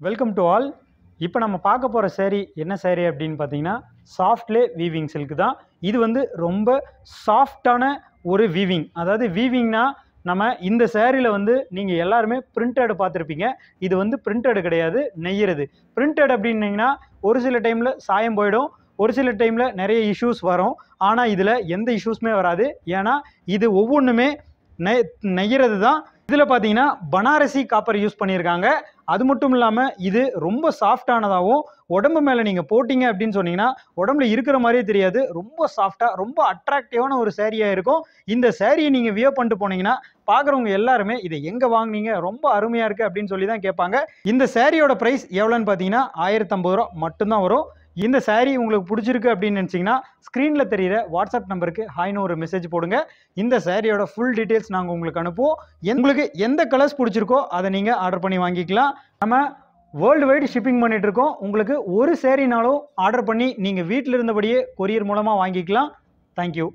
Welcome to all. இப்போ நம்ம பார்க்க போகிற சேரீ என்ன சேரீ அப்படின்னு பார்த்தீங்கன்னா சாஃப்ட்லே வீவிங் சில்க் தான். இது வந்து ரொம்ப சாஃப்டான ஒரு வீவிங். அதாவது வீவிங்னா நம்ம இந்த சேரீயில் வந்து நீங்கள் எல்லாருமே பிரிண்டட் பார்த்துருப்பீங்க. இது வந்து பிரிண்டட் கிடையாது, நெய்யறது. பிரிண்டட் அப்படின்னீங்கன்னா ஒரு சில டைமில் சாயம் போயிடும், ஒரு சில டைமில் நிறைய இஷ்யூஸ் வரும். ஆனால் இதில் எந்த இஷ்யூஸுமே வராது. ஏன்னா இது ஒவ்வொன்றுமே நெய்யறது தான். இதில் பார்த்தீங்கன்னா பனாரசி காப்பர் யூஸ் பண்ணியிருக்காங்க. அது மட்டும் இல்லாமல் இது ரொம்ப சாஃப்டானதாகவும் உடம்பு மேலே நீங்கள் போட்டிங்க அப்படின்னு சொன்னீங்கன்னா உடம்புல இருக்கிற மாதிரியே தெரியாது. ரொம்ப சாஃப்டாக ரொம்ப அட்ராக்டிவான ஒரு சேரீயாக இருக்கும். இந்த சேரீயை நீங்கள் வியர் பண்ணிட்டு போனீங்கன்னா பார்க்குறவங்க எல்லாருமே இதை எங்கே வாங்கினீங்க, ரொம்ப அருமையாக இருக்குது அப்படின்னு சொல்லி தான் கேட்பாங்க. இந்த சேரீயோட ப்ரைஸ் எவ்வளோன்னு பார்த்தீங்கன்னா 1050 ரூபா மட்டும்தான் வரும். இந்த சேரீ உங்களுக்கு பிடிச்சிருக்கு அப்படின்னு நினச்சிங்கன்னா ஸ்க்ரீனில் தெரிகிற வாட்ஸ்அப் நம்பருக்கு ஹாய்னு ஒரு மெசேஜ் போடுங்க. இந்த சேரீயோட ஃபுல் டீட்டெயில்ஸ் நாங்கள் உங்களுக்கு அனுப்புவோம். உங்களுக்கு எந்த கலர்ஸ் பிடிச்சிருக்கோ அதை நீங்கள் ஆர்டர் பண்ணி வாங்கிக்கலாம். நம்ம வேர்ல்டு வைடு ஷிப்பிங் பண்ணிட்டு இருக்கோம். உங்களுக்கு ஒரு சேரீனாலும் ஆர்டர் பண்ணி நீங்கள் வீட்டில் இருந்தபடியே கொரியர் மூலமாக வாங்கிக்கலாம். தேங்க்யூ.